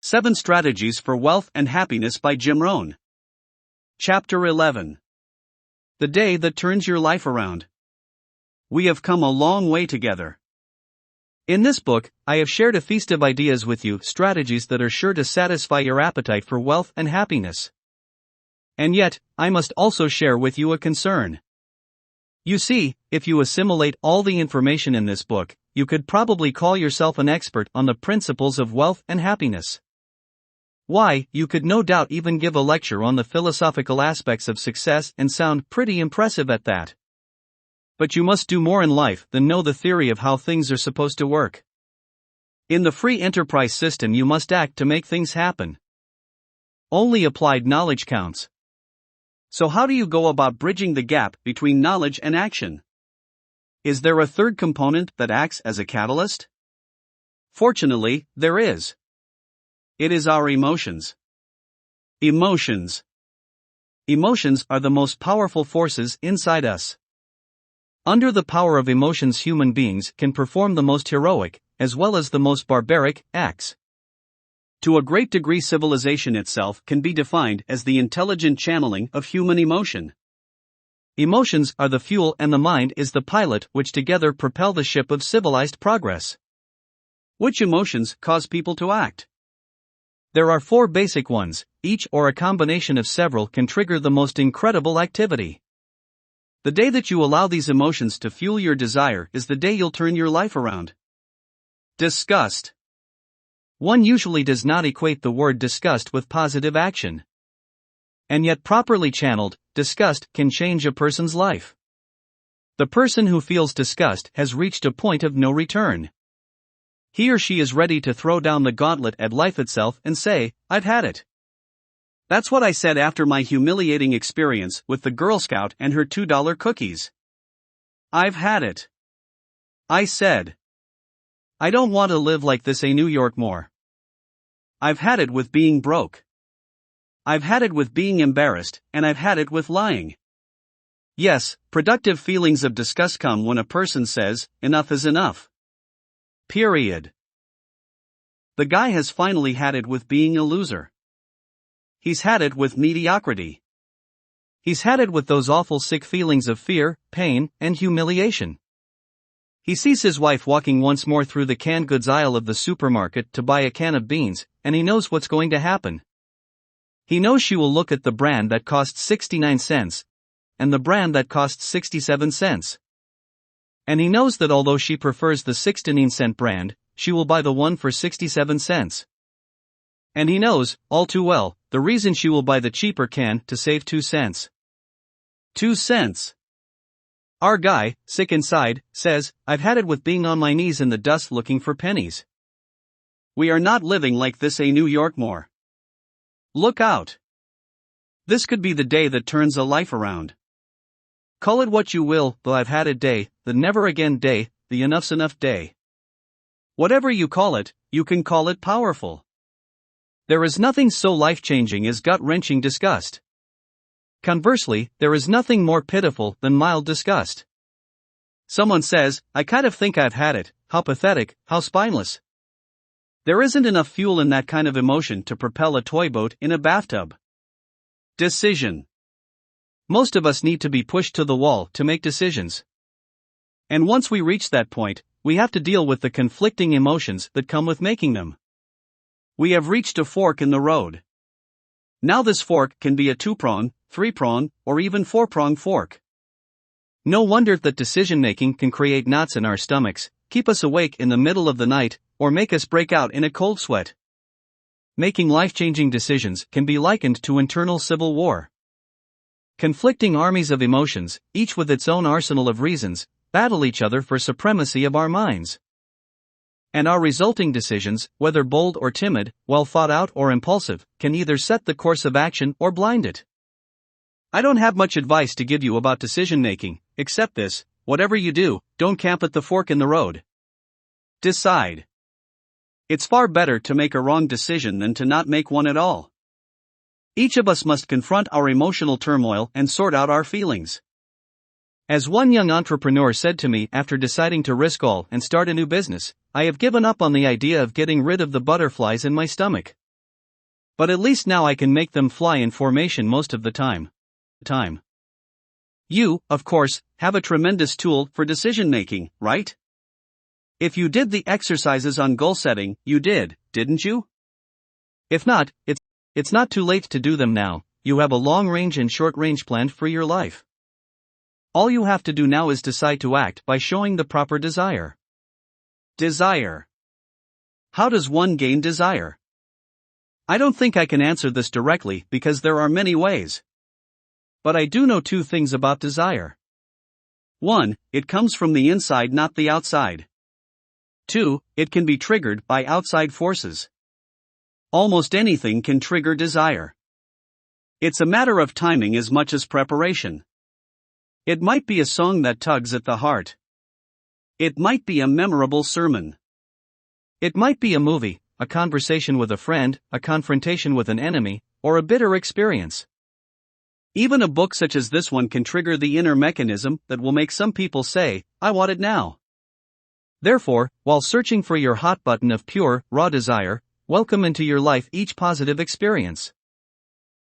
7 Strategies for Wealth and Happiness by Jim Rohn. Chapter 11. The Day That Turns Your Life Around. We have come a long way together. In this book, I have shared a feast of ideas with you, strategies that are sure to satisfy your appetite for wealth and happiness. And yet, I must also share with you a concern. You see, if you assimilate all the information in this book, you could probably call yourself an expert on the principles of wealth and happiness. Why, you could no doubt even give a lecture on the philosophical aspects of success and sound pretty impressive at that. But you must do more in life than know the theory of how things are supposed to work. In the free enterprise system, you must act to make things happen. Only applied knowledge counts. So how do you go about bridging the gap between knowledge and action? Is there a third component that acts as a catalyst? Fortunately, there is. It is our emotions. Emotions. Emotions are the most powerful forces inside us. Under the power of emotions, human beings can perform the most heroic, as well as the most barbaric, acts. To a great degree, civilization itself can be defined as the intelligent channeling of human emotion. Emotions are the fuel and the mind is the pilot, which together propel the ship of civilized progress. Which emotions cause people to act? There are 4 basic ones, each or a combination of several can trigger the most incredible activity. The day that you allow these emotions to fuel your desire is the day you'll turn your life around. Disgust. One usually does not equate the word disgust with positive action. And yet, properly channeled, disgust can change a person's life. The person who feels disgust has reached a point of no return. He or she is ready to throw down the gauntlet at life itself and say, "I've had it." That's what I said after my humiliating experience with the Girl Scout and her $2 cookies. I've had it. I said. I don't want to live like this New York more. I've had it with being broke. I've had it with being embarrassed, and I've had it with lying. Yes, productive feelings of disgust come when a person says, enough is enough. Period. The guy has finally had it with being a loser. He's had it with mediocrity. He's had it with those awful sick feelings of fear, pain, and humiliation. He sees his wife walking once more through the canned goods aisle of the supermarket to buy a can of beans, and he knows what's going to happen. He knows she will look at the brand that costs 69 cents and the brand that costs 67 cents. And he knows that although she prefers the 69-cent brand, she will buy the one for 67 cents. And he knows, all too well, the reason she will buy the cheaper can to save 2 cents. 2 cents. Our guy, sick inside, says, I've had it with being on my knees in the dust looking for pennies. We are not living like this New York more. Look out. This could be the day that turns a life around. Call it what you will, the I've had it day, the never again day, the enough's enough day. Whatever you call it, you can call it powerful. There is nothing so life-changing as gut-wrenching disgust. Conversely, there is nothing more pitiful than mild disgust. Someone says, I kind of think I've had it, how pathetic, how spineless. There isn't enough fuel in that kind of emotion to propel a toy boat in a bathtub. Decision. Most of us need to be pushed to the wall to make decisions. And once we reach that point, we have to deal with the conflicting emotions that come with making them. We have reached a fork in the road. Now this fork can be a 2-prong, 3-prong, or even 4-prong fork. No wonder that decision-making can create knots in our stomachs, keep us awake in the middle of the night, or make us break out in a cold sweat. Making life-changing decisions can be likened to internal civil war. Conflicting armies of emotions, each with its own arsenal of reasons, battle each other for supremacy of our minds. And our resulting decisions, whether bold or timid, well thought out or impulsive, can either set the course of action or blind it. I don't have much advice to give you about decision-making, except this: whatever you do, don't camp at the fork in the road. Decide. It's far better to make a wrong decision than to not make one at all. Each of us must confront our emotional turmoil and sort out our feelings. As one young entrepreneur said to me after deciding to risk all and start a new business, I have given up on the idea of getting rid of the butterflies in my stomach. But at least now I can make them fly in formation most of the time. You, of course, have a tremendous tool for decision making, right? If you did the exercises on goal setting, you didn't you? If not, it's not too late to do them now. You have a long-range and short-range plan for your life. All you have to do now is decide to act by showing the proper desire. Desire. How does one gain desire? I don't think I can answer this directly because there are many ways. But I do know two things about desire. 1. It comes from the inside, not the outside. 2. It can be triggered by outside forces. Almost anything can trigger desire. It's a matter of timing as much as preparation. It might be a song that tugs at the heart. It might be a memorable sermon. It might be a movie, a conversation with a friend, a confrontation with an enemy, or a bitter experience. Even a book such as this one can trigger the inner mechanism that will make some people say, "I want it now." Therefore, while searching for your hot button of pure, raw desire, welcome into your life each positive experience.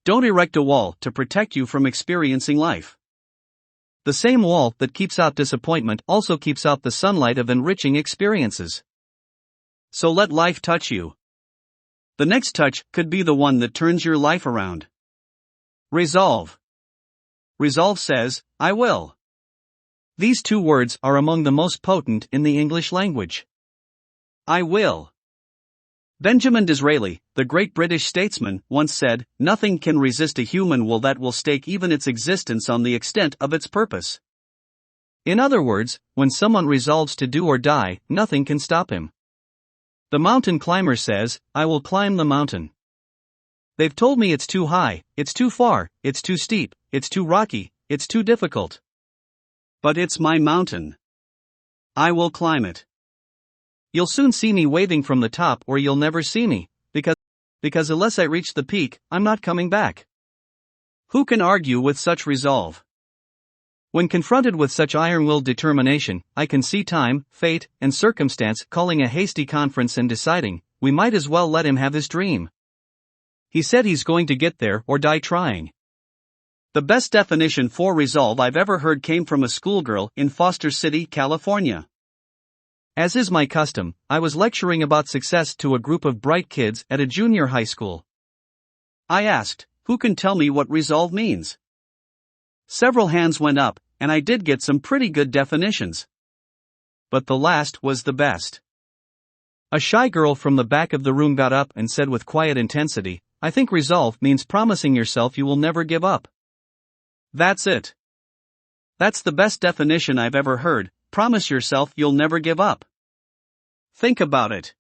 Don't erect a wall to protect you from experiencing life. The same wall that keeps out disappointment also keeps out the sunlight of enriching experiences. So let life touch you. The next touch could be the one that turns your life around. Resolve. Resolve says, "I will." These two words are among the most potent in the English language. I will. Benjamin Disraeli, the great British statesman, once said, "Nothing can resist a human will that will stake even its existence on the extent of its purpose." In other words, when someone resolves to do or die, nothing can stop him. The mountain climber says, "I will climb the mountain. They've told me it's too high, it's too far, it's too steep, it's too rocky, it's too difficult. But it's my mountain. I will climb it. You'll soon see me waving from the top, or you'll never see me, because unless I reach the peak, I'm not coming back." Who can argue with such resolve? When confronted with such iron-willed determination, I can see time, fate, and circumstance calling a hasty conference and deciding, we might as well let him have his dream. He said he's going to get there or die trying. The best definition for resolve I've ever heard came from a schoolgirl in Foster City, California. As is my custom, I was lecturing about success to a group of bright kids at a junior high school. I asked, "Who can tell me what resolve means?" Several hands went up, and I did get some pretty good definitions. But the last was the best. A shy girl from the back of the room got up and said with quiet intensity, "I think resolve means promising yourself you will never give up." That's it. That's the best definition I've ever heard. Promise yourself you'll never give up. Think about it.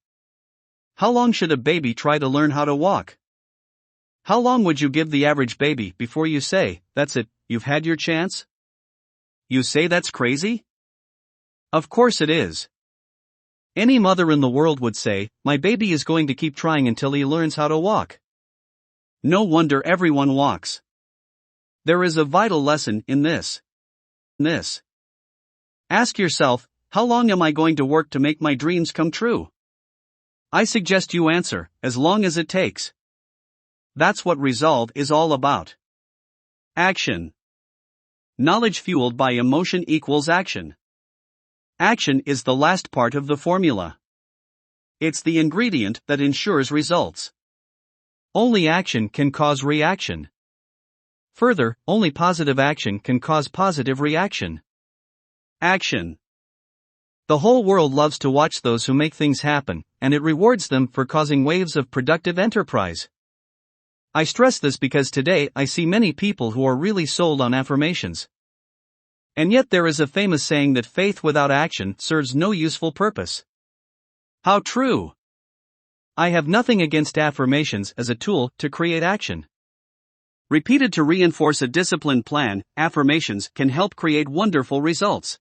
How long should a baby try to learn how to walk? How long would you give the average baby before you say, "That's it, you've had your chance"? You say that's crazy? Of course it is. Any mother in the world would say, "My baby is going to keep trying until he learns how to walk." No wonder everyone walks. There is a vital lesson in this. Ask yourself, how long am I going to work to make my dreams come true? I suggest you answer, as long as it takes. That's what resolve is all about. Action. Knowledge fueled by emotion equals action. Action is the last part of the formula. It's the ingredient that ensures results. Only action can cause reaction. Further, only positive action can cause positive reaction. Action. The whole world loves to watch those who make things happen, and it rewards them for causing waves of productive enterprise. I stress this because today I see many people who are really sold on affirmations. And yet there is a famous saying that faith without action serves no useful purpose. How true! I have nothing against affirmations as a tool to create action. Repeated to reinforce a disciplined plan, affirmations can help create wonderful results.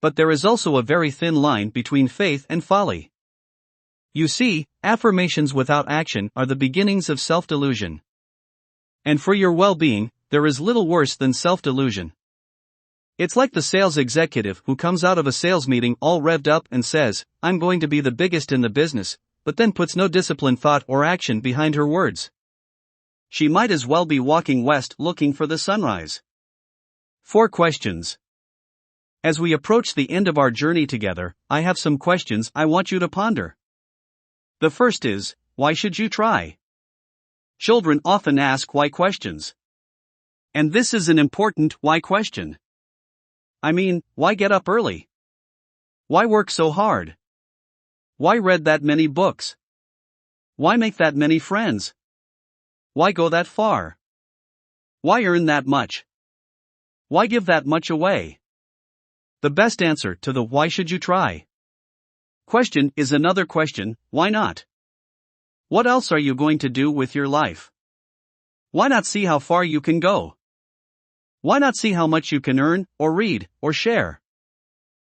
But there is also a very thin line between faith and folly. You see, affirmations without action are the beginnings of self-delusion. And for your well-being, there is little worse than self-delusion. It's like the sales executive who comes out of a sales meeting all revved up and says, "I'm going to be the biggest in the business," but then puts no disciplined thought or action behind her words. She might as well be walking west looking for the sunrise. 4 questions. As we approach the end of our journey together, I have some questions I want you to ponder. The first is, why should you try? Children often ask why questions. And this is an important why question. I mean, why get up early? Why work so hard? Why read that many books? Why make that many friends? Why go that far? Why earn that much? Why give that much away? The best answer to the why should you try question is another question, why not? What else are you going to do with your life? Why not see how far you can go? Why not see how much you can earn, or read, or share?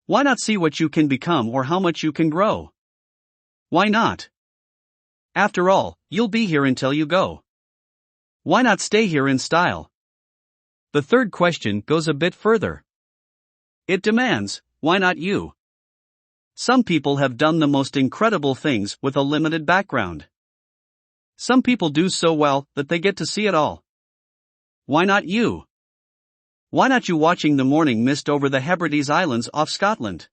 Why not see what you can become or how much you can grow? Why not? After all, you'll be here until you go. Why not stay here in style? The third question goes a bit further. It demands, why not you? Some people have done the most incredible things with a limited background. Some people do so well that they get to see it all. Why not you? Why not you watching the morning mist over the Hebrides Islands off Scotland?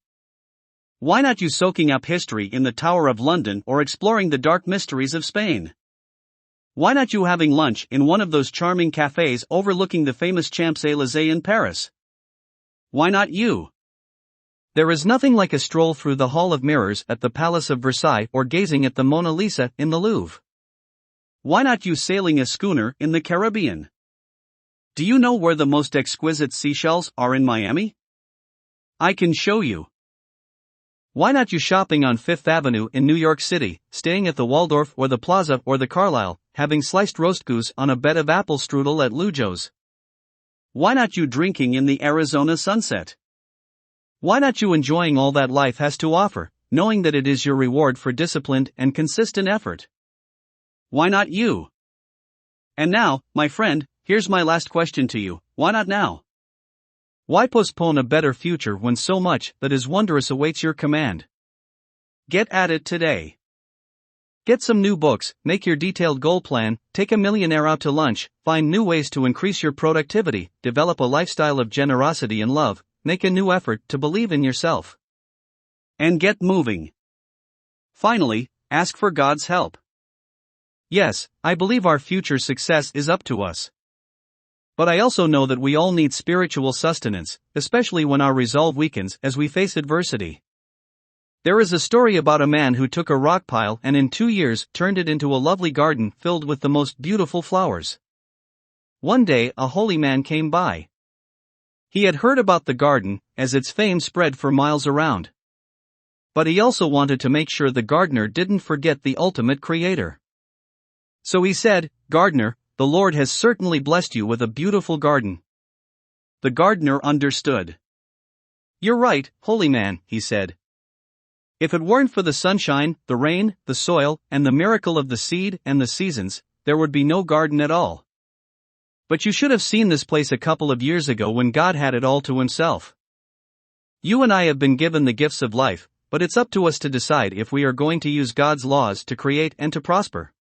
Why not you soaking up history in the Tower of London or exploring the dark mysteries of Spain? Why not you having lunch in one of those charming cafes overlooking the famous Champs-Élysées in Paris? Why not you? There is nothing like a stroll through the Hall of Mirrors at the Palace of Versailles or gazing at the Mona Lisa in the Louvre. Why not you sailing a schooner in the Caribbean? Do you know where the most exquisite seashells are in Miami? I can show you. Why not you shopping on Fifth Avenue in New York City, staying at the Waldorf or the Plaza or the Carlyle, having sliced roast goose on a bed of apple strudel at Lujo's? Why not you drinking in the Arizona sunset? Why not you enjoying all that life has to offer, knowing that it is your reward for disciplined and consistent effort? Why not you? And now, my friend, here's my last question to you, why not now? Why postpone a better future when so much that is wondrous awaits your command? Get at it today. Get some new books, make your detailed goal plan, take a millionaire out to lunch, find new ways to increase your productivity, develop a lifestyle of generosity and love, make a new effort to believe in yourself. And get moving. Finally, ask for God's help. Yes, I believe our future success is up to us. But I also know that we all need spiritual sustenance, especially when our resolve weakens as we face adversity. There is a story about a man who took a rock pile and in 2 years turned it into a lovely garden filled with the most beautiful flowers. One day a holy man came by. He had heard about the garden, as its fame spread for miles around. But he also wanted to make sure the gardener didn't forget the ultimate creator. So he said, "Gardener, the Lord has certainly blessed you with a beautiful garden." The gardener understood. "You're right, holy man," he said. "If it weren't for the sunshine, the rain, the soil, and the miracle of the seed and the seasons, there would be no garden at all. But you should have seen this place a couple of years ago when God had it all to himself. You and I have been given the gifts of life, but it's up to us to decide if we are going to use God's laws to create and to prosper."